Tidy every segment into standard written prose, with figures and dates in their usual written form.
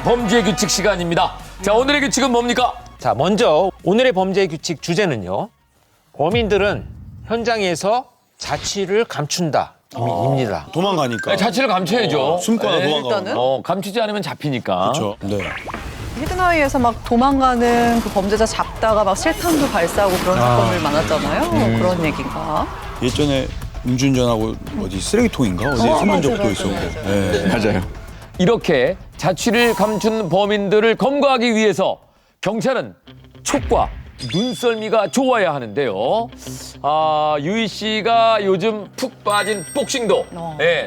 범죄의 규칙 시간입니다. 자, 오늘의 규칙은 뭡니까? 자, 먼저 오늘의 범죄의 규칙 주제는요. 범인들은 현장에서 자취를 감춘다. 입니다. 도망가니까. 자취를 감춰야죠. 숨거나 네. 도망가고. 감추지 않으면 잡히니까. 그렇죠. 네. 히든아이에서 막 도망가는 그 범죄자 잡다가 막 실탄도 발사하고 그런 사건들 많았잖아요. 그런 얘기인가? 예전에 음주운전하고 어디 쓰레기통인가? 어디 숨은 적도 있었고. 네. 맞아요. 이렇게 자취를 감춘 범인들을 검거하기 위해서 경찰은 촉과 눈썰미가 좋아야 하는데요. 유희 씨가 요즘 푹 빠진 복싱도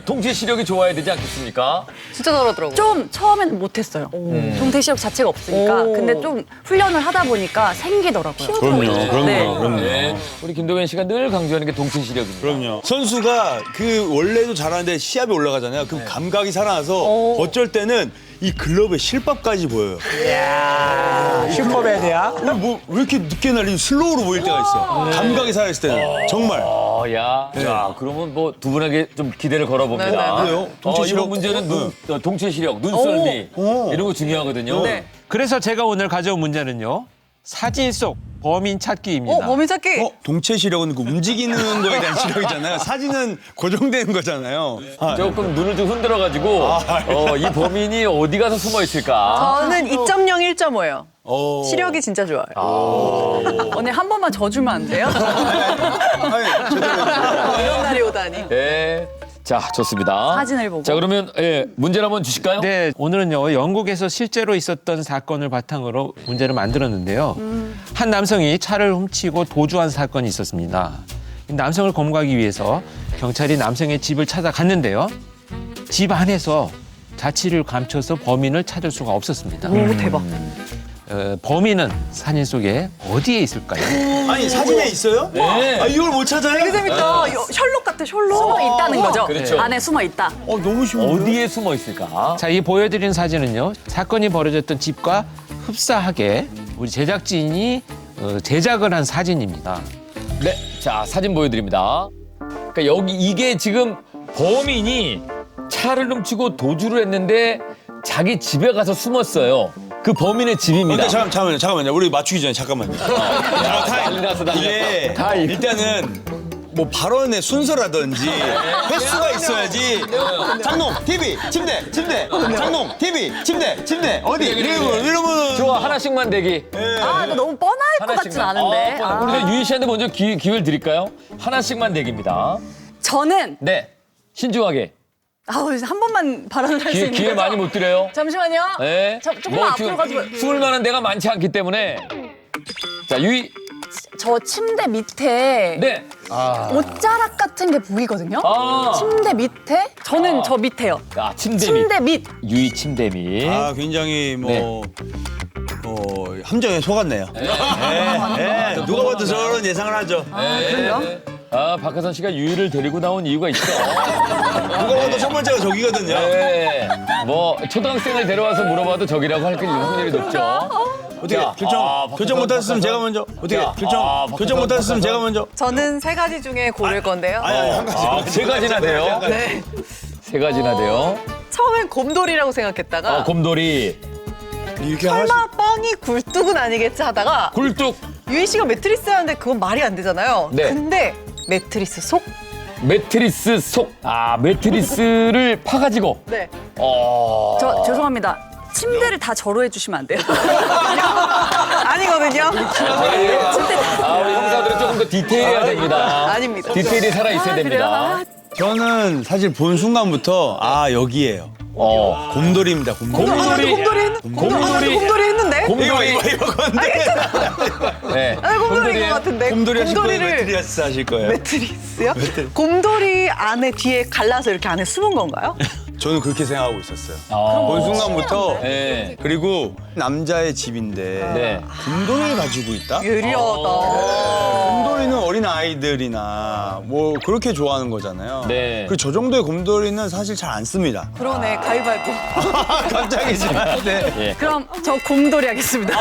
동체 시력이 좋아야 되지 않겠습니까? 진짜 잘하더라고요. 좀 처음에는 못했어요. 동태 시력 자체가 없으니까. 근데 좀 훈련을 하다 보니까 생기더라고요. 그럼요. 네. 그럼요. 네. 우리 김동현 씨가 늘 강조하는 게 동체 시력입니다. 그럼요. 선수가 그 원래도 잘하는데 시합에 올라가잖아요. 그럼 감각이 살아나서 어쩔 때는 이 글러브에 실밥까지 보여요. 슈퍼맨이야? 뭐 왜 이렇게 늦게 날리지 슬로우로 보일 때가 있어. 감각이 살아있을 때는 정말. 자, 그러면 뭐 두 분에게 좀 기대를 걸어봅니다. 네네네. 그래요? 동체 이번 시력? 문제는 동체 시력, 눈썰미 이런 거 중요하거든요. 네. 그래서 제가 오늘 가져온 문제는요. 사진 속 범인 찾기입니다. 범인 찾기. 동체 시력은 그 움직이는 거에 대한 시력이잖아요. 사진은 고정되는 거잖아요. 조금 눈을 좀 흔들어가지고 이 범인이 어디 가서 숨어 있을까? 저는 2.0, 1.5예요. 시력이 진짜 좋아요. 언니 한 번만 져주면 안 돼요? 이런 날이 오다니. 네. 자, 좋습니다. 사진을 보고. 자, 그러면 문제를 한번 주실까요? 네, 오늘은요. 영국에서 실제로 있었던 사건을 바탕으로 문제를 만들었는데요. 한 남성이 차를 훔치고 도주한 사건이 있었습니다. 이 남성을 검거하기 위해서 경찰이 남성의 집을 찾아갔는데요. 집 안에서 자취를 감춰서 범인을 찾을 수가 없었습니다. 오, 대박. 범인은 사진 속에 어디에 있을까요? 아니 사진에 있어요? 네. 이걸 못 찾아요? 되게 재밌다. 셜록 같아, 셜록. 숨어 있다는 거죠? 그렇죠. 안에 숨어 있다. 너무 쉬운데. 어디에 숨어 있을까? 자, 이 보여드린 사진은요. 사건이 벌어졌던 집과 흡사하게 우리 제작진이 제작을 한 사진입니다. 네. 자, 사진 보여드립니다. 그러니까 이게 지금 범인이 차를 훔치고 도주를 했는데 자기 집에 가서 숨었어요. 그 범인의 집입니다. 근데 잠깐만요. 우리 맞추기 전에 잠깐만요. 난리 났어, 난리 이게 났어. 다 일단은 뭐 발언의 순서라든지 횟수가 있어야지. 장롱, TV, 침대. 장롱, TV, 침대. 어디? 이러면 좋아, 하나씩만 대기. 아, 이거 너무 뻔할 것 같진 않은데. 우리 유희 씨한테 먼저 기회를 드릴까요? 하나씩만 대기입니다. 저는 네. 신중하게. 한 번만 발언을 할 수 있는 기회 거죠? 많이 못 드려요. 잠시만요. 네. 조금만 앞으로 가지고. 숨을 만한 데가 많지 않기 때문에. 자, 유희. 저 침대 밑에 네. 옷자락 같은 게 보이거든요. 아. 침대 밑에? 저는 저 밑에요. 침대 밑. 침대 밑. 유희 침대 밑. 굉장히 네. 함정에 속았네요. 누가 봐도 저런 예상을 하죠. 그래요? 박하선 씨가 유희를 데리고 나온 이유가 있어. 누가 봐도 첫 번째가 저기거든요. 네. 뭐 초등학생을 데려와서 물어봐도 저기라고 할 확률이 높죠. 어떻게 자, 결정 못하셨으면 제가 먼저. 어떻게 결정 못하셨으면 제가 먼저. 저는 3가지 중에 고를 건데요. 아니 한 가지. 세 가지나 돼요? 네. 세 가지나 돼요. 처음엔 곰돌이라고 생각했다가 곰돌이, 이렇게 하나씩. 설마 뻥이 굴뚝은 아니겠지 하다가 굴뚝, 유희 씨가 매트리스 하는데 그건 말이 안 되잖아요. 네. 근데 매트리스 속? 매트리스 속. 매트리스를 파가지고. 네. 저 죄송합니다. 침대를 다 저로 해주시면 안 돼요? 아니거든요. 우리 형사들은 조금 더 디테일해야 됩니다. 아닙니다. 디테일이 살아 있어야 됩니다. 저는 사실 본 순간부터 여기에요. 곰돌이입니다. 곰돌이. 곰돌이 했는데? 이거 건데. 네. 곰돌이인 것 같은데. 곰돌이 하실 거예요? 곰돌이를 매트리스 하실 거예요? 매트리스요? 곰돌이 안에 뒤에 갈라서 이렇게 안에 숨은 건가요? 저는 그렇게 생각하고 있었어요. 본 순간부터. 네. 그리고 남자의 집인데 네. 곰돌이를 가지고 있다? 예리하다. 곰돌이는 어린 아이들이나 뭐 그렇게 좋아하는 거잖아요. 네. 그 저 정도의 곰돌이는 사실 잘 안 씁니다. 그러네, 가위바위보. 갑자기지만. 네. 예. 그럼 저 곰돌이 하겠습니다.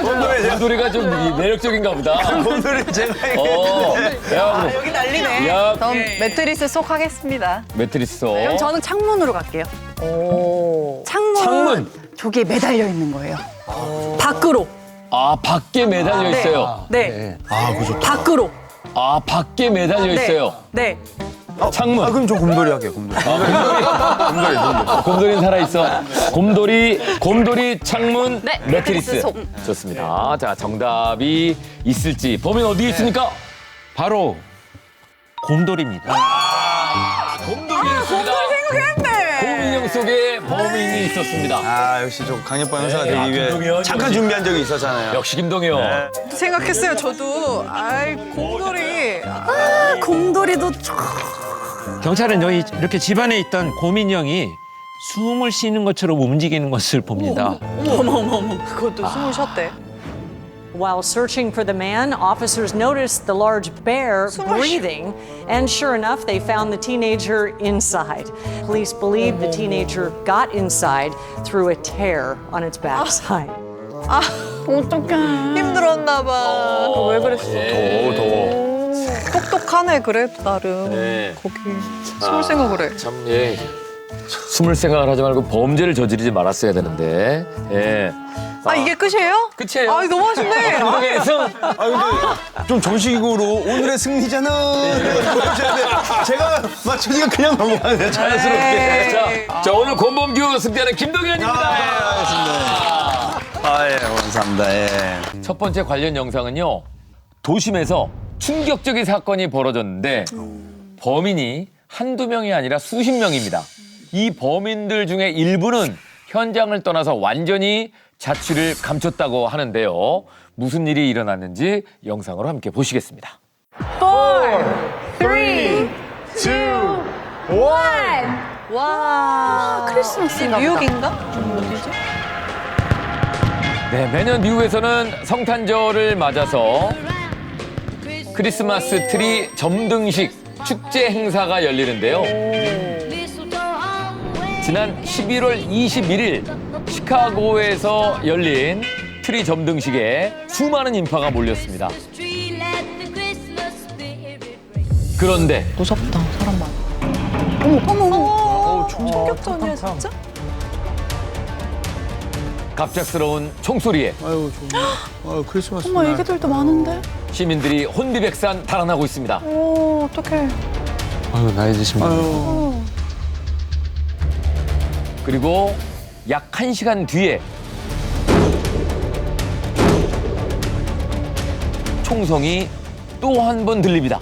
곰돌이가 좀 매력적인가 보다. 곰돌이 제가 야, 여기 난리네. 야, 그럼 매트리스 속 하겠습니다. 매트리스. 그럼 저는 창문으로 갈게요. 창문은 창문. 저기에 매달려 있는 거예요. 밖으로. 아, 밖에 매달려 있어요. 네. 아, 그거 좋다. 밖으로. 아, 밖에 매달려 있어요. 네. 창문. 아, 그럼 저 곰돌이 할게요, 곰돌이. 곰돌이는 살아있어. 곰돌이 창문 네, 매트리스. 매트리스 속. 좋습니다. 자, 정답이 있을지. 범인 어디에 있습니까? 바로 곰돌이입니다. 곰돌이 있습니다. 고민형 속에 범인이 있었습니다. 아, 역시 저 강력반 형사가 되기 김동현 위해 잠깐 역시. 준비한 적이 있었잖아요. 역시 김동현. 생각했어요, 저도. 아이, 곰돌이. 곰돌이도 경찰은 여기 이렇게 집안에 있던 고민형이 숨을 쉬는 것처럼 움직이는 것을 봅니다. 그것도 숨을 쉬었대. While searching for the man, officers noticed the large bear breathing, and sure enough, they found the teenager inside. Police believe the teenager got inside through a tear on its backside. 힘들었나 봐. 왜 그랬어? 더워. 똑똑하네, 그래, 나름. 네. 거기 숨을 생각을 해. 참, 예. 숨을 생각을 하지 말고 범죄를 저지르지 말았어야 되는데. 예. 아, 이게 끝이에요? 끝이에요. 아, 너무 하신데. 김동현의 승. 아, 근데 좀 정식으로 오늘의 승리자는 보여줘야 돼. 제가 맞추니까 그냥 넘어가네요, 자연스럽게. 자, 오늘 곰범규 승리하는 김동현입니다. 아, 예, 감사합니다. 예. 첫 번째 관련 영상은요. 도심에서 충격적인 사건이 벌어졌는데 범인이 한두 명이 아니라 수십 명입니다. 이 범인들 중에 일부는 현장을 떠나서 완전히 자취를 감췄다고 하는데요. 무슨 일이 일어났는지 영상으로 함께 보시겠습니다. 3, 2, 1. 와, 크리스마스인가 보다. 뉴욕인가? 어디지? 네, 매년 미국에서는 성탄절을 맞아서 크리스마스 트리 점등식 축제 행사가 열리는데요. 지난 11월 21일 시카고에서 열린 트리 점등식에 수많은 인파가 몰렸습니다. 그런데 무섭다, 사람 많아. 어머. 충격전이야, 진짜? 갑작스러운 총소리에 아유, 크리스마스. 어머, 애기들도 많은데? 시민들이 혼비백산 달아나고 있습니다. 오, 어떡해. 아유, 나이 드신 분. 그리고 약 1시간 뒤에 총성이 또 한 번 들립니다.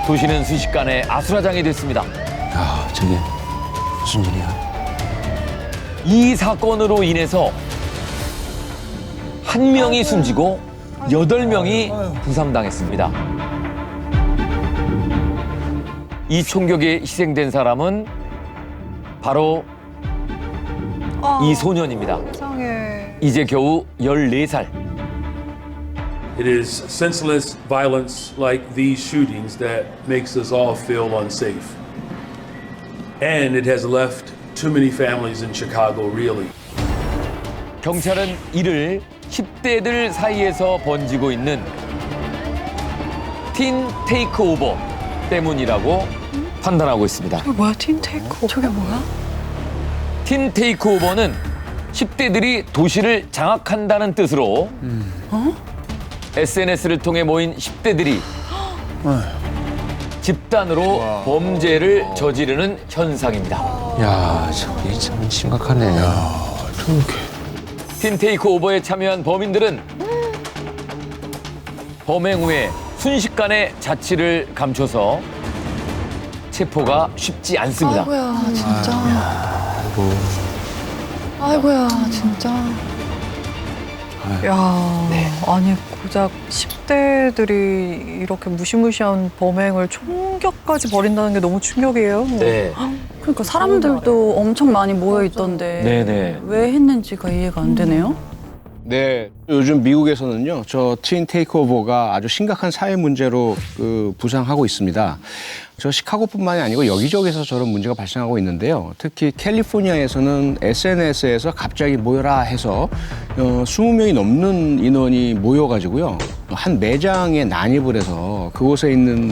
도시는 순식간에 아수라장이 됐습니다. 야, 저게 무슨 일이야? 이 사건으로 인해서 한 명이 숨지고 8명이 부상당했습니다. 이 총격에 희생된 사람은 바로 이 소년입니다. 세상에. 이제 겨우 14살. It is senseless violence like these shootings that makes us all feel unsafe. And it has left too many families in Chicago reeling. 경찰은 이를 10대들 사이에서 번지고 있는 틴 테이크오버 때문이라고 판단하고 있습니다. 이거 뭐야, 틴테이크. 저게 뭐야? 틴 테이크오버는 10대들이 도시를 장악한다는 뜻으로 SNS를 통해 모인 10대들이 집단으로 범죄를 저지르는 현상입니다. 야, 저게 참 심각하네. 틴 테이크오버에 참여한 범인들은 범행 후에 순식간에 자취를 감춰서 체포가 쉽지 않습니다. 아이고야, 진짜. 아이고야, 진짜. 야, 아니 고작 10대들이 이렇게 무시무시한 범행을 총격까지 벌인다는 게 너무 충격이에요. 네. 그러니까 사람들도 엄청 많이 모여 있던데 네네. 왜 했는지가 이해가 안 되네요. 네, 요즘 미국에서는요, 저 트윈 테이크오버가 아주 심각한 사회 문제로 부상하고 있습니다. 저 시카고뿐만이 아니고 여기저기서 저런 문제가 발생하고 있는데요. 특히 캘리포니아에서는 SNS에서 갑자기 모여라 해서 20명이 넘는 인원이 모여가지고요, 한 매장에 난입을 해서 그곳에 있는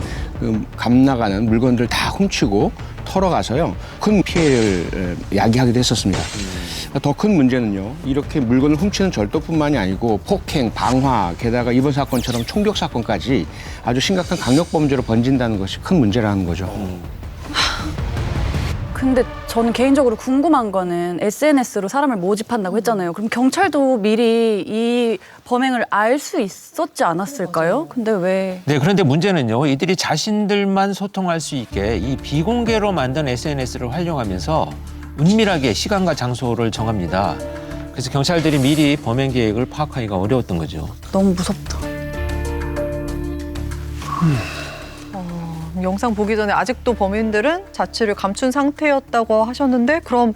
값나가는 물건들 다 훔치고 털어가서요, 큰 피해를 야기하기도 했었습니다. 더 큰 문제는요, 이렇게 물건을 훔치는 절도뿐만이 아니고 폭행, 방화, 게다가 이번 사건처럼 총격 사건까지 아주 심각한 강력범죄로 번진다는 것이 큰 문제라는 거죠. 근데 저는 개인적으로 궁금한 거는 SNS로 사람을 모집한다고 했잖아요. 그럼 경찰도 미리 이 범행을 알 수 있었지 않았을까요? 근데 왜? 네, 그런데 문제는요. 이들이 자신들만 소통할 수 있게 이 비공개로 만든 SNS를 활용하면서 은밀하게 시간과 장소를 정합니다. 그래서 경찰들이 미리 범행 계획을 파악하기가 어려웠던 거죠. 너무 무섭다. 영상 보기 전에 아직도 범인들은 자취를 감춘 상태였다고 하셨는데 그럼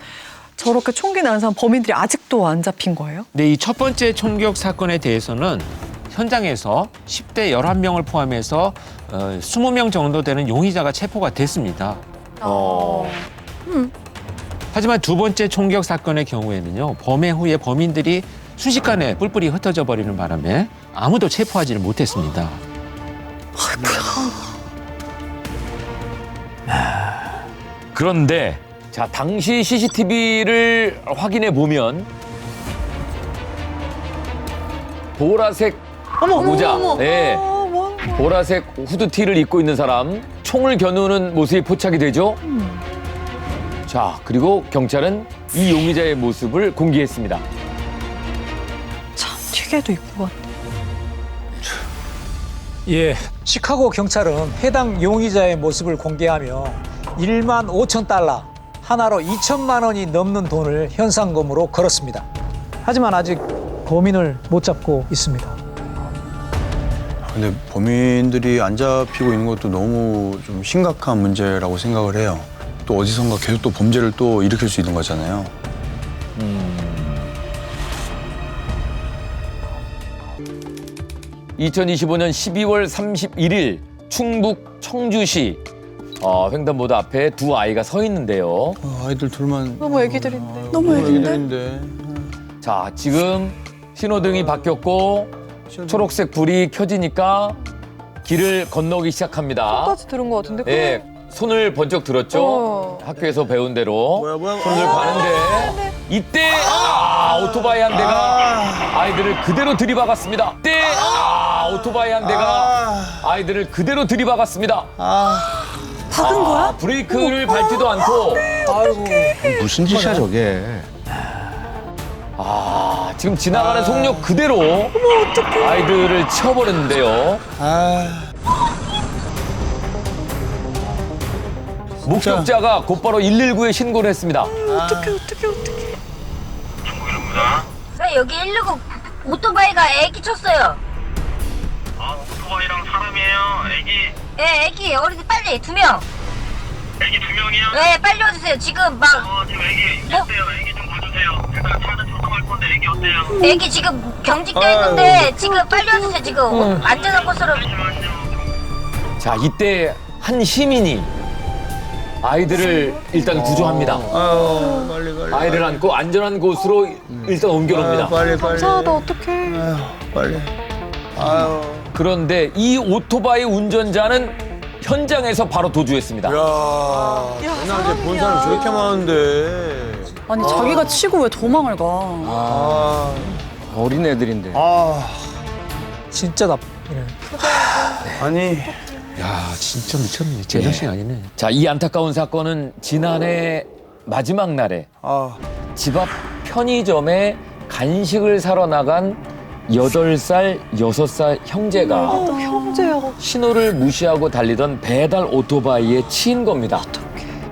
저렇게 총기 난 사람 범인들이 아직도 안 잡힌 거예요? 네, 이 첫 번째 총격 사건에 대해서는 현장에서 10대 11명을 포함해서 20명 정도 되는 용의자가 체포가 됐습니다. 하지만 두 번째 총격 사건의 경우에는요, 범행 후에 범인들이 순식간에 뿔뿔이 흩어져 버리는 바람에 아무도 체포하지를 못했습니다. 그런데 자, 당시 CCTV를 확인해 보면 보라색 모자, 네, 보라색 후드티를 입고 있는 사람, 총을 겨누는 모습이 포착이 되죠. 자, 그리고 경찰은 이 용의자의 모습을 공개했습니다. 참 튀게도 입고 갔다. 예, 시카고 경찰은 해당 용의자의 모습을 공개하며 1만 5천 달러, 하나로 2천만 원이 넘는 돈을 현상금으로 걸었습니다. 하지만 아직 범인을 못 잡고 있습니다. 근데 범인들이 안 잡히고 있는 것도 너무 좀 심각한 문제라고 생각을 해요. 또 어디선가 계속 또 범죄를 또 일으킬 수 있는 거잖아요. 2025년 12월 31일 충북 청주시 횡단보도 앞에 두 아이가 서 있는데요. 아이들 둘만. 너무 애기들인데. 너무 애기들인데. 자, 지금 신호등이 바뀌었고 초록색 불이 켜지니까 길을 건너기 시작합니다. 끝까지 들은 것 같은데. 예, 손을 번쩍 들었죠. 학교에서 배운 대로 뭐야. 손을 가는데 이때 오토바이 한 대가 아이들을 그대로 들이박았습니다. 이때 오토바이 한 대가 아이들을 그대로 들이박았습니다. 박은 거야? 브레이크를 밟지도 않고 무슨 짓이야 저게. 지금 지나가는 속력 그대로 아이들을 치워버렸는데요. 목격자가 곧바로 119에 신고를 했습니다. 어떡해. 네, 여기 119 오토바이가 애기 쳤어요. 오토바이랑 사람이에요? 애기? 네, 애기 어린이 빨리 2명. 애기 2명이요? 네, 빨리 와주세요. 지금 막 지금 애기 어때요? 애기 좀 봐주세요. 일단 차는 조성할 건데 애기 어때요? 애기 지금 경직돼 있는데 지금 빨리 와주세요. 지금 안전한 곳으로. 자, 이때 한 시민이 아이들을 일단 구조합니다. 빨리. 아이를 안고 안전한 곳으로 일단 옮겨놓습니다. 빨리. 감사하다. 어떡해. 빨리. 그런데 이 오토바이 운전자는 현장에서 바로 도주했습니다. 옛날에 본 사람 저렇게 많은데. 아니 자기가 치고 왜 도망을 가? 어린 애들인데. 진짜 나쁘네. 아니. 야, 진짜 미쳤네. 제정신이 아니네. 자, 이 안타까운 사건은 지난해 마지막 날에 집 앞 편의점에 간식을 사러 나간 8살, 6살 형제가 형제야. 신호를 무시하고 달리던 배달 오토바이에 치인 겁니다.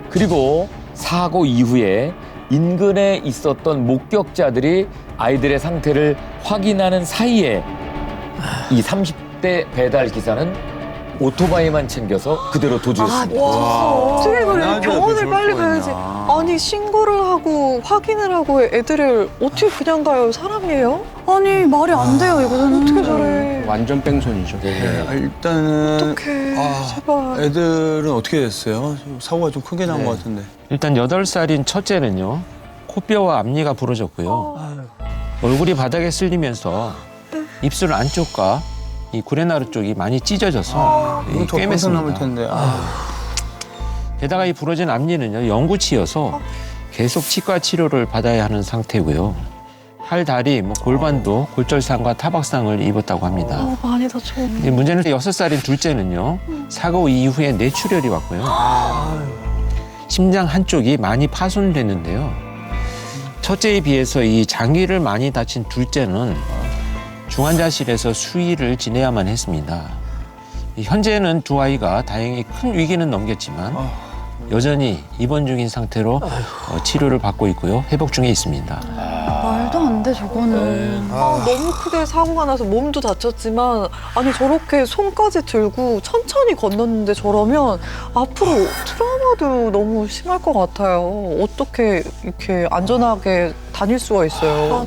그리고 사고 이후에 인근에 있었던 목격자들이 아이들의 상태를 확인하는 사이에 이 30대 배달 기사는 오토바이만 챙겨서 그대로 도주했습니다. 어떻게 그래? 안 병원을 좋을 빨리 거였나. 가야지. 아니 신고를 하고 확인을 하고 애들을 어떻게 그냥 가요? 사람이에요? 아니 말이 안 돼요 이거는. 어떻게 저래? 완전 뺑소니죠. 일단은 어떡해. 제발. 애들은 어떻게 됐어요? 사고가 좀 크게 난 것 같은데. 일단 8살인 첫째는요. 코뼈와 앞니가 부러졌고요. 얼굴이 바닥에 쓸리면서 입술 안쪽과 이 구레나루 쪽이 많이 찢어져서 이거 더 평생 남을 텐데. 게다가 이 부러진 앞니는요. 영구치여서 계속 치과 치료를 받아야 하는 상태고요. 팔, 다리, 골반도 골절상과 타박상을 입었다고 합니다. 많이 다쳐. 이 문제는 6살인 둘째는요. 사고 이후에 뇌출혈이 왔고요. 심장 한쪽이 많이 파손됐는데요. 첫째에 비해서 이 장기를 많이 다친 둘째는 중환자실에서 수의를 지내야만 했습니다. 현재는 두 아이가 다행히 큰 위기는 넘겼지만 여전히 입원 중인 상태로 치료를 받고 있고요. 회복 중에 있습니다. 말도 안 돼 저거는. 너무 크게 사고가 나서 몸도 다쳤지만 아니 저렇게 손까지 들고 천천히 건넜는데 저러면 앞으로 트라우마도 너무 심할 것 같아요. 어떻게 이렇게 안전하게 다닐 수가 있어요.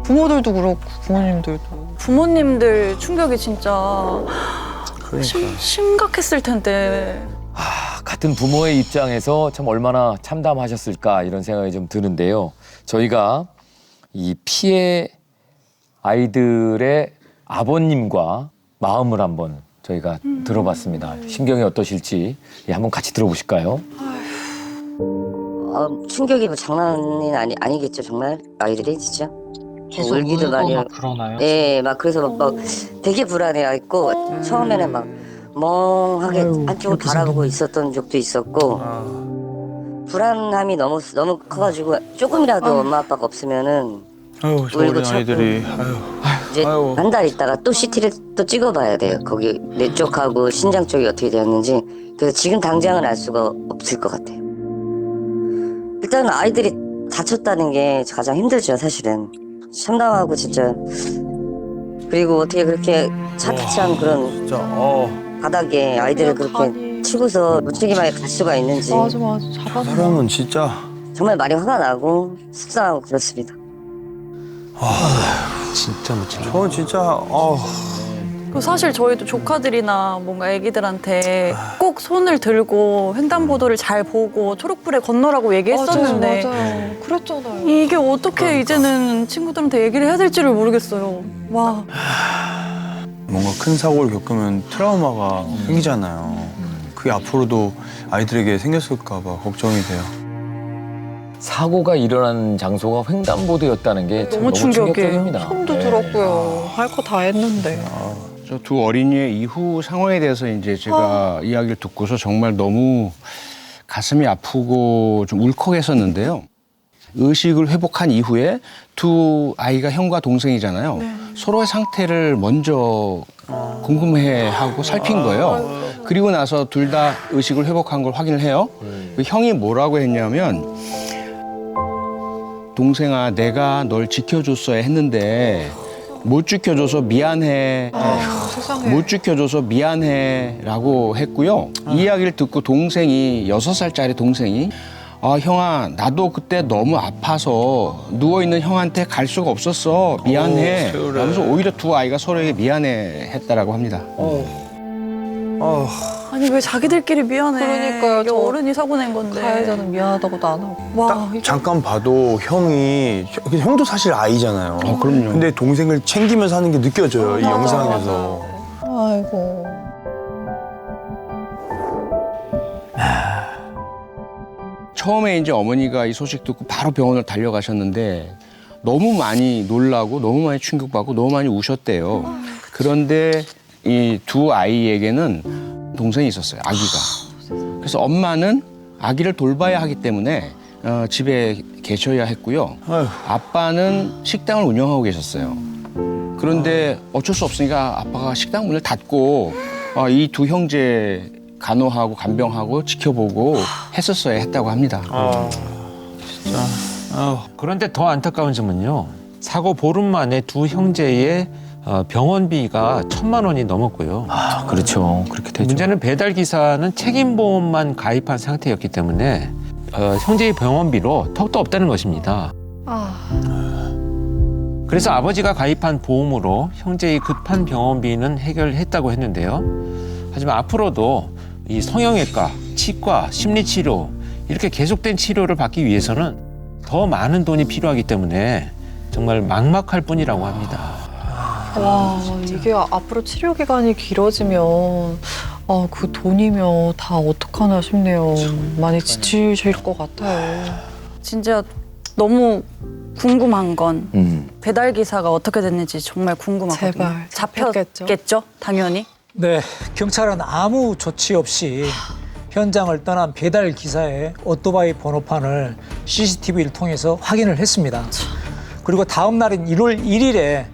부모들도 그렇고 부모님들도. 부모님들 충격이 진짜 심각했을 텐데. 같은 부모의 입장에서 참 얼마나 참담하셨을까 이런 생각이 좀 드는데요. 저희가 이 피해 아이들의 아버님과 마음을 한번 저희가 들어봤습니다. 심경이 어떠실지 한번 같이 들어보실까요? 충격이 뭐 장난이 아니겠죠, 정말 아이들이 진짜. 울기도 많이 하고. 그러나요? 네, 막 그래서 막 되게 불안해했고 처음에는 막 멍하게 한쪽을 바라보고 있었던 적도 있었고 불안함이 너무 커가지고 조금이라도 엄마 아빠가 없으면은 아유, 저 울고 어린 찾고. 아이들이. 이제 아유. 한 달 있다가 또 CT를 또 찍어봐야 돼요. 거기 뇌 쪽하고 신장 쪽이 어떻게 되었는지. 그래서 지금 당장은 알 수가 없을 것 같아요. 일단은 아이들이 다쳤다는 게 가장 힘들죠, 사실은. 참담하고 진짜. 그리고 어떻게 그렇게 차피찬 그런 진짜, 바닥에 아이들을 그렇게 치고서 무책임하게 갈 수가 있는지 맞아. 잡아서. 사람은 진짜. 정말 많이 화가 나고 속상하고 그렇습니다. 진짜 무책임. 저 진짜, 그 사실 저희도 조카들이나 뭔가 애기들한테 꼭 손을 들고 횡단보도를 잘 보고 초록불에 건너라고 얘기했었는데 맞아요. 그랬잖아요. 이게 어떻게 이제는 친구들한테 얘기를 해야 될지를 모르겠어요. 와. 뭔가 큰 사고를 겪으면 트라우마가 생기잖아요. 그게 앞으로도 아이들에게 생겼을까 봐 걱정이 돼요. 사고가 일어난 장소가 횡단보도였다는 게 참 너무 충격적입니다. 손도 네. 들었고요. 할 거 다 했는데. 저 두 어린이의 이후 상황에 대해서 이제 제가 이야기를 듣고서 정말 너무 가슴이 아프고 좀 울컥했었는데요. 의식을 회복한 이후에 두 아이가 형과 동생이잖아요. 서로의 상태를 먼저 궁금해하고 살핀 거예요. 그리고 나서 둘 다 의식을 회복한 걸 확인을 해요. 그 형이 뭐라고 했냐면 동생아 내가 널 지켜줬어야 했는데 못 지켜줘서 미안해. 세상에. 못 지켜줘서 미안해라고 했고요. 이 이야기를 듣고 동생이 6살짜리 동생이 형아 나도 그때 너무 아파서 누워있는 형한테 갈 수가 없었어. 미안해. 세월에. 하면서 오히려 두 아이가 서로에게 미안해했다라고 합니다. 아니 왜 자기들끼리 미안해. 그러니까요. 이게 저 어른이 사고 낸 건데. 가해자는 미안하다고도 안 하고. 와, 이게 잠깐 봐도 형도 사실 아이잖아요. 그럼요. 근데 동생을 챙기면서 하는 게 느껴져요, 이 영상에서. 아이고. 처음에 이제 어머니가 이 소식 듣고 바로 병원을 달려가셨는데 너무 많이 놀라고 너무 많이 충격받고 너무 많이 우셨대요. 그런데 이 두 아이에게는 동생이 있었어요, 아기가. 그래서 엄마는 아기를 돌봐야 하기 때문에 집에 계셔야 했고요. 아빠는 식당을 운영하고 계셨어요. 그런데 어쩔 수 없으니까 아빠가 식당 문을 닫고 이 두 형제 간호하고 간병하고 지켜보고 했었어야 했다고 합니다. 그런데 더 안타까운 점은요. 사고 보름 만에 두 형제의 병원비가 1,000만 원이 넘었고요. 아, 그렇죠. 그렇게 되죠. 문제는 배달 기사는 책임보험만 가입한 상태였기 때문에 형제의 병원비로 턱도 없다는 것입니다. 그래서 아버지가 가입한 보험으로 형제의 급한 병원비는 해결했다고 했는데요. 하지만 앞으로도 이 성형외과, 치과, 심리치료 이렇게 계속된 치료를 받기 위해서는 더 많은 돈이 필요하기 때문에 정말 막막할 뿐이라고 합니다. 와, 이게 앞으로 치료 기간이 길어지면 그 돈이면 다 어떡하나 싶네요. 많이 지치실 것 같아요. 진짜 너무 궁금한 건 배달 기사가 어떻게 됐는지 정말 궁금하거든요. 제발, 잡혔겠죠? 당연히. 네, 경찰은 아무 조치 없이 현장을 떠난 배달 기사의 오토바이 번호판을 CCTV를 통해서 확인을 했습니다. 그리고 다음 날인 1월 1일에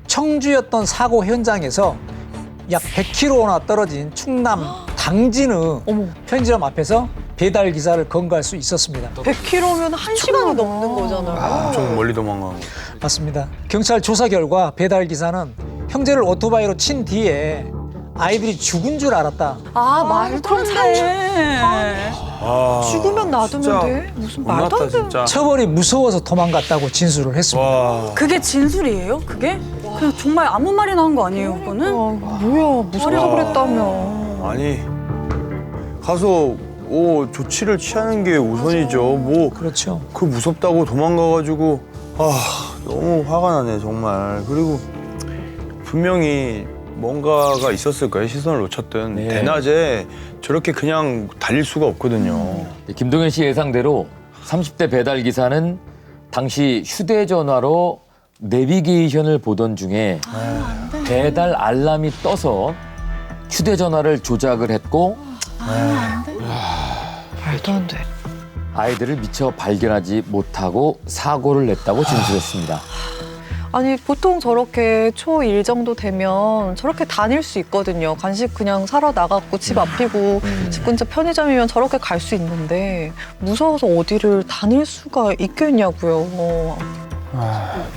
청주였던 사고 현장에서 약 100km나 떨어진 충남 당진의 편의점 앞에서 배달 기사를 검거할 수 있었습니다. 100km면 1시간이 넘는 거잖아요. 좀 멀리 도망가고. 맞습니다. 경찰 조사 결과 배달 기사는 형제를 오토바이로 친 뒤에 아이들이 죽은 줄 알았다. 말도 안 돼. 죽으면 놔두면 진짜 돼? 무슨 말도 안 돼. 진짜. 처벌이 무서워서 도망갔다고 진술을 했습니다. 와. 그게 진술이에요? 그게? 그냥 정말 아무 말이나 한 거 아니에요, 그거는? 뭐야, 무서워서 그랬다며. 아니 가서 조치를 취하는 게 우선이죠. 뭐 그렇죠. 그 무섭다고 도망가가지고 너무 화가 나네 정말. 그리고 분명히 뭔가가 있었을 거예요. 시선을 놓쳤든. 네. 대낮에 저렇게 그냥 달릴 수가 없거든요. 김동현 씨 예상대로 30대 배달 기사는 당시 휴대전화로 내비게이션을 보던 중에 배달 알람이 떠서 휴대전화를 조작을 했고 말도 안 돼. 아이들을 미처 발견하지 못하고 사고를 냈다고 진술했습니다. 아니, 보통 저렇게 초1 정도 되면 저렇게 다닐 수 있거든요. 간식 그냥 사러 나갔고 집 앞이고 집 근처 편의점이면 저렇게 갈 수 있는데 무서워서 어디를 다닐 수가 있겠냐고요.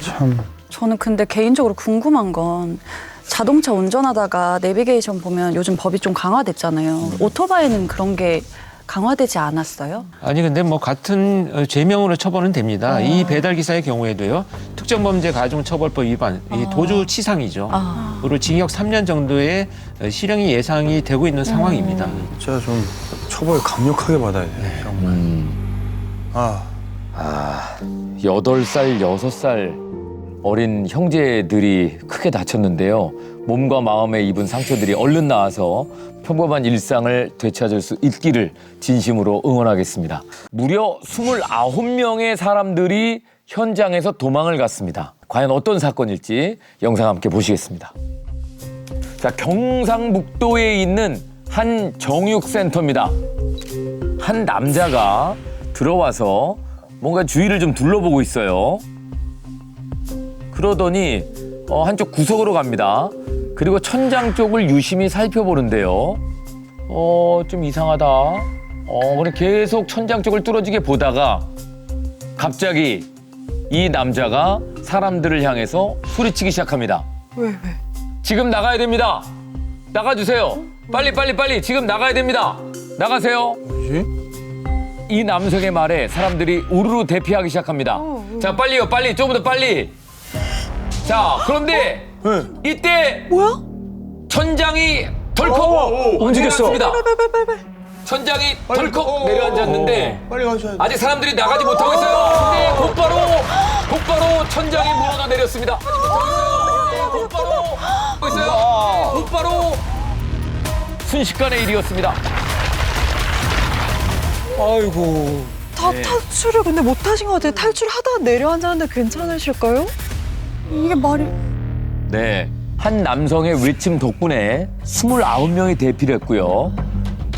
참. 저는 근데 개인적으로 궁금한 건 자동차 운전하다가 내비게이션 보면 요즘 법이 좀 강화됐잖아요. 오토바이는 그런 게 강화되지 않았어요? 아니 근데 뭐 같은 죄명으로 처벌은 됩니다. 이 배달 기사의 경우에도요. 특정범죄 가중처벌법 위반, 이 도주치상이죠. 그리고 징역 3년 정도의 실형이 예상이 되고 있는 상황입니다. 진짜 좀 처벌 강력하게 받아야 돼요. 정말. 8살, 6살 어린 형제들이 크게 다쳤는데요. 몸과 마음에 입은 상처들이 얼른 나아서 평범한 일상을 되찾을 수 있기를 진심으로 응원하겠습니다. 무려 29명의 사람들이 현장에서 도망을 갔습니다. 과연 어떤 사건일지 영상 함께 보시겠습니다. 자, 경상북도에 있는 한 정육센터입니다. 한 남자가 들어와서 뭔가 주위를 좀 둘러보고 있어요. 그러더니 한쪽 구석으로 갑니다. 그리고 천장 쪽을 유심히 살펴보는데요. 좀 이상하다. 그래 계속 천장 쪽을 뚫어지게 보다가 갑자기 이 남자가 사람들을 향해서 소리치기 시작합니다. 왜? 지금 나가야 됩니다. 나가주세요. 빨리 지금 나가야 됩니다. 나가세요. 뭐지? 이 남성의 말에 사람들이 우르르 대피하기 시작합니다. 자, 빨리요, 빨리, 좀 더 빨리. 자, 그런데 이때 뭐야? 천장이 덜컥 움직였어. 내려앉습니다. 천장이 덜컥 내려앉았는데 빨리 가셔야 돼. 아직 사람들이 나가지 못하고 있어요. 근데 곧바로 천장이 무너져 내렸습니다. 곧바로 순식간의 일이었습니다. 아이고. 다 탈출을 근데 못 하신 것 같아요. 탈출하다 내려앉았는데 괜찮으실까요? 이게 말이... 네, 한 남성의 외침 덕분에 29명이 대피를 했고요.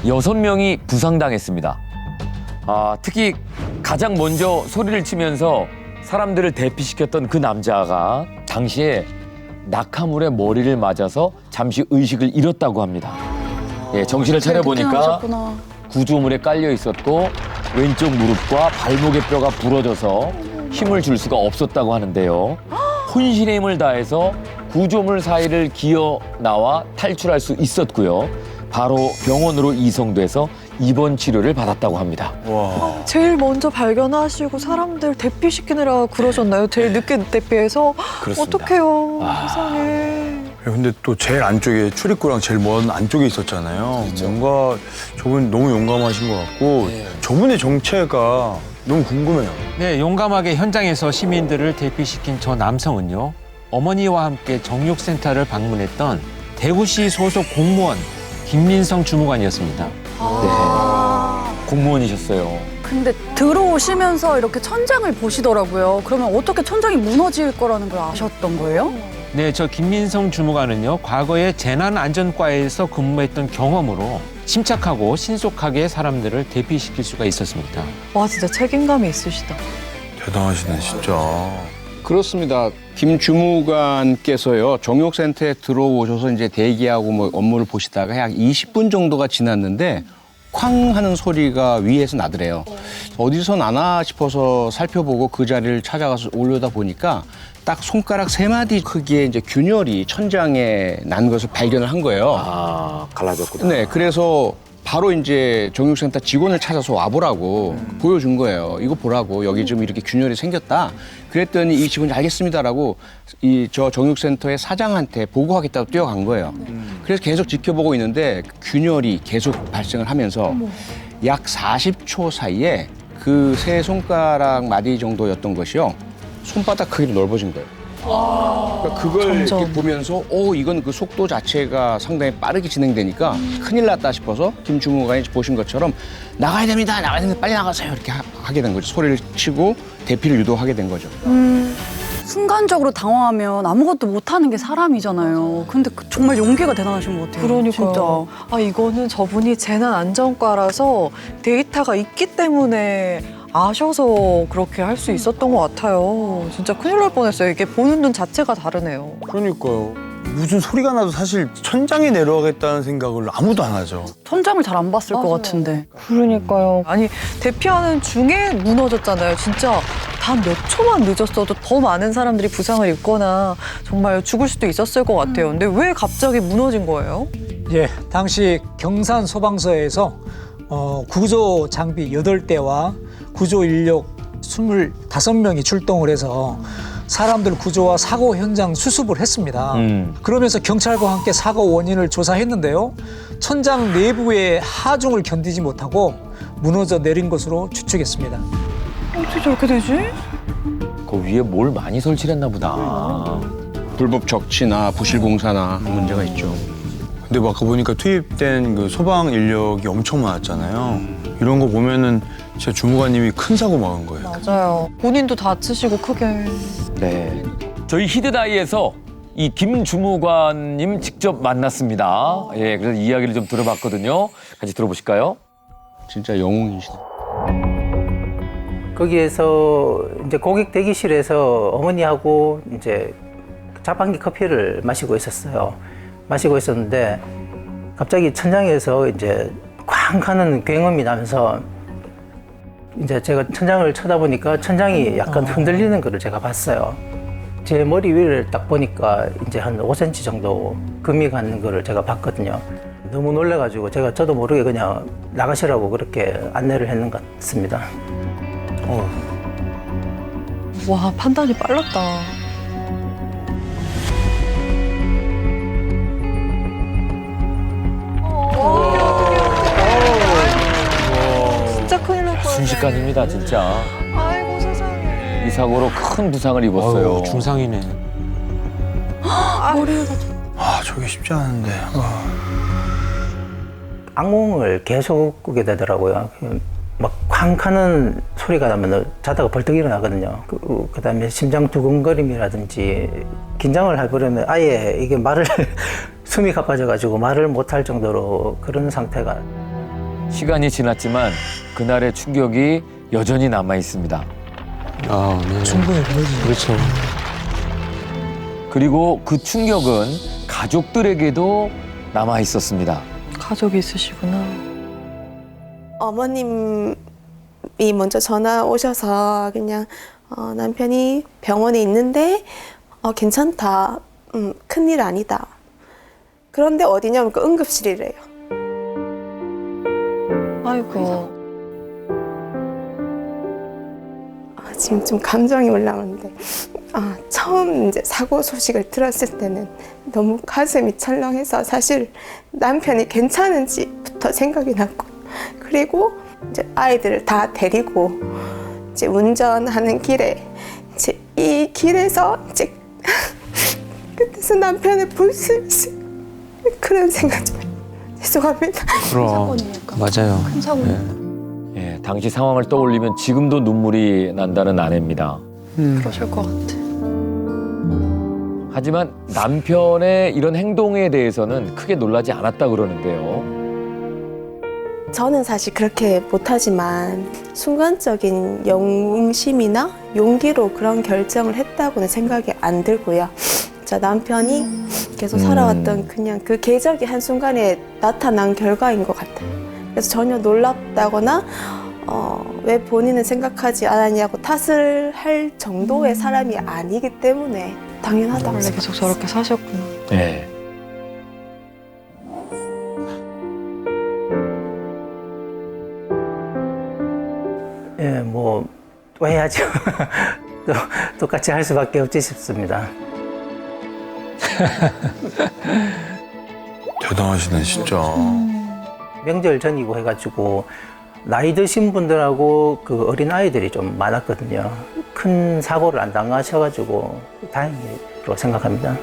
6명이 부상당했습니다. 특히 가장 먼저 소리를 치면서 사람들을 대피시켰던 그 남자가 당시에 낙하물에 머리를 맞아서 잠시 의식을 잃었다고 합니다. 예, 정신을 차려보니까 구조물에 깔려 있었고 왼쪽 무릎과 발목의 뼈가 부러져서 힘을 줄 수가 없었다고 하는데요. 혼신의 힘을 다해서 구조물 사이를 기어 나와 탈출할 수 있었고요. 바로 병원으로 이송돼서 입원 치료를 받았다고 합니다. 와. 제일 먼저 발견하시고 사람들 대피시키느라 그러셨나요? 제일 늦게 대피해서? 그렇습니다. 어떡해요. 세상에. 근데 또 제일 안쪽에 출입구랑 제일 먼 안쪽에 있었잖아요. 뭔가 저분 너무 용감하신 것 같고 저분의 정체가 너무 궁금해요. 네, 용감하게 현장에서 시민들을 대피시킨 저 남성은요. 어머니와 함께 정육센터를 방문했던 대구시 소속 공무원 김민성 주무관이었습니다. 공무원이셨어요. 근데 들어오시면서 이렇게 천장을 보시더라고요. 그러면 어떻게 천장이 무너질 거라는 걸 아셨던 거예요? 네, 저 김민성 주무관은요. 과거에 재난안전과에서 근무했던 경험으로 침착하고 신속하게 사람들을 대피시킬 수가 있었습니다. 와, 진짜 책임감이 있으시다. 대단하시네 진짜. 그렇습니다. 김 주무관께서요, 정육센터에 들어오셔서 이제 대기하고 뭐 업무를 보시다가 약 20분 정도가 지났는데 쾅 하는 소리가 위에서 나더래요. 어디서 나나 싶어서 살펴보고 그 자리를 찾아가서 올려다 보니까 딱 손가락 3마디 크기의 이제 균열이 천장에 난 것을 발견을 한 거예요. 아, 갈라졌구나. 네, 그래서 바로 이제 정육센터 직원을 찾아서 와보라고 보여준 거예요. 이거 보라고, 여기 지금 이렇게 균열이 생겼다. 그랬더니 이 직원이 알겠습니다라고 이 저 정육센터의 사장한테 보고하겠다고 뛰어간 거예요. 그래서 계속 지켜보고 있는데 균열이 계속 발생을 하면서 약 40초 사이에 그 세 손가락 마디 정도였던 것이요, 손바닥 크기로 넓어진 거예요. 그러니까 그걸 이렇게 보면서 이건 그 속도 자체가 상당히 빠르게 진행되니까 큰일 났다 싶어서 김 주무관이 보신 것처럼 나가야 됩니다, 빨리 나가세요 이렇게 하게 된 거죠. 소리를 치고 대피를 유도하게 된 거죠. 순간적으로 당황하면 아무것도 못하는 게 사람이잖아요. 근데 정말 용기가 대단하신 것 같아요. 그러니까요. 진짜. 아, 이거는 저분이 재난안전과라서 데이터가 있기 때문에 아셔서 그렇게 할 수 있었던 것 같아요. 진짜 큰일 날 뻔했어요. 이게 보는 눈 자체가 다르네요. 그러니까요. 무슨 소리가 나도 사실 천장에 내려가겠다는 생각을 아무도 안 하죠. 천장을 잘 안 봤을 것 맞아요. 같은데. 그러니까요. 아니, 대피하는 중에 무너졌잖아요. 진짜 단 몇 초만 늦었어도 더 많은 사람들이 부상을 입거나 정말 죽을 수도 있었을 것 같아요. 근데 왜 갑자기 무너진 거예요? 예, 당시 경산 소방서에서 구조 장비 8대와 구조 인력 25명이 출동을 해서 사람들 구조와 사고 현장 수습을 했습니다. 그러면서 경찰과 함께 사고 원인을 조사했는데요. 천장 내부의 하중을 견디지 못하고 무너져 내린 것으로 추측했습니다. 어떻게 저렇게 되지? 그 위에 뭘 많이 설치를 했나 보다. 불법 적치나 부실공사나 문제가 있죠. 근데 뭐 아까 보니까 투입된 그 소방 인력이 엄청 많았잖아요. 이런 거 보면은 진짜 주무관님이 큰 사고 막은 거예요. 맞아요. 본인도 다치시고 크게. 네. 저희 히든아이에서 이 김 주무관님 직접 만났습니다. 예, 그래서 이야기를 좀 들어봤거든요. 같이 들어보실까요? 진짜 영웅이시다. 거기에서 이제 고객 대기실에서 어머니하고 이제 자판기 커피를 마시고 있었어요. 마시고 있었는데 갑자기 천장에서 이제 쾅 하는 굉음이 나면서 이제 제가 천장을 쳐다보니까 천장이 약간 흔들리는 거를 제가 봤어요. 제 머리 위를 딱 보니까 이제 한 5cm 정도 금이 가는 거를 제가 봤거든요. 너무 놀래가지고 저도 모르게 그냥 나가시라고 그렇게 안내를 했는 것 같습니다. 와, 판단이 빨랐다. 진짜 큰일 날 뻔했네. 순식간입니다, 진짜. 아이고, 세상에. 이 사고로 큰 부상을 입었어요. 어우, 중상이네. 머리가 다 아, 저게 쉽지 않은데. 악몽을 계속 꾸게 되더라고요. 막 쾅 하는 소리가 나면 자다가 벌떡 일어나거든요. 그다음에 심장 두근거림이라든지 긴장을 해버리면 아예 이게 말을 숨이 가빠져가지고 말을 못할 정도로 그런 상태가. 시간이 지났지만 그날의 충격이 여전히 남아 있습니다. 아, 네. 충분히 그러지. 그렇죠. 그리고 그 충격은 가족들에게도 남아 있었습니다. 가족이 있으시구나. 어머님이 먼저 전화 오셔서 그냥 남편이 병원에 있는데 괜찮다. 큰일 아니다. 그런데 어디냐면 그 응급실이래요. 아이고. 지금 좀 감정이 올라오는데 처음 이제 사고 소식을 들었을 때는 너무 가슴이 철렁해서 사실 남편이 괜찮은지부터 생각이 났고 그리고 이제 아이들을 다 데리고 이제 운전하는 길에 이제 이 길에서 이제 끝에서 남편을 볼 수 있을 그런 생각 좀 죄송합니다. 그럼 맞아요. 큰 사고. 예, 당시 상황을 떠올리면 지금도 눈물이 난다는 아내입니다. 그러실 것 같아. 하지만 남편의 이런 행동에 대해서는 크게 놀라지 않았다 그러는데요. 저는 사실 그렇게 못하지만 순간적인 영심이나 용기로 그런 결정을 했다고는 생각이 안 들고요. 저 남편이 계속 살아왔던 그냥 그 궤적이 한순간에 나타난 결과인 것 같아요. 그래서 전혀 놀랍다거나 왜 본인은 생각하지 않았냐고 탓을 할 정도의 사람이 아니기 때문에 당연하다고 원래 계속 저렇게 사셨구나. 네. 예, 뭐 또 해야죠. 또 똑같이 할 수밖에 없지 싶습니다. 대단하시네 진짜. 명절 전이고 해가지고 나이 드신 분들하고 그 어린 아이들이 좀 많았거든요. 큰 사고를 안 당하셔가지고 다행으로 생각합니다.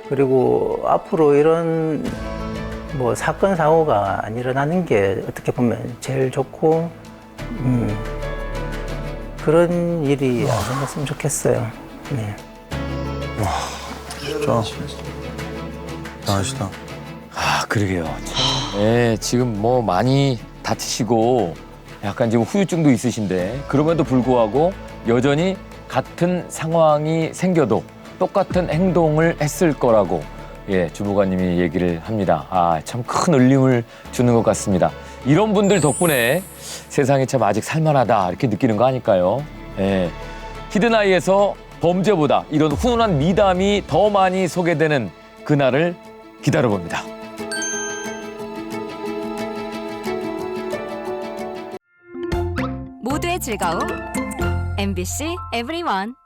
그리고 앞으로 이런 뭐 사건 사고가 안 일어나는 게 어떻게 보면 제일 좋고 그런 일이 안 생겼으면 좋겠어요. 네. 진짜 대단하시다. 아, 그러게요. 참. 예, 지금 뭐 많이 다치시고 약간 지금 후유증도 있으신데 그럼에도 불구하고 여전히 같은 상황이 생겨도 똑같은 행동을 했을 거라고 예, 주무관님이 얘기를 합니다. 아, 참 큰 울림을 주는 것 같습니다. 이런 분들 덕분에 세상이 참 아직 살만하다 이렇게 느끼는 거 아닐까요? 예. 히든아이에서 범죄보다 이런 훈훈한 미담이 더 많이 소개되는 그날을 기다려봅니다. 모두의 즐거움 MBC EVERYONE.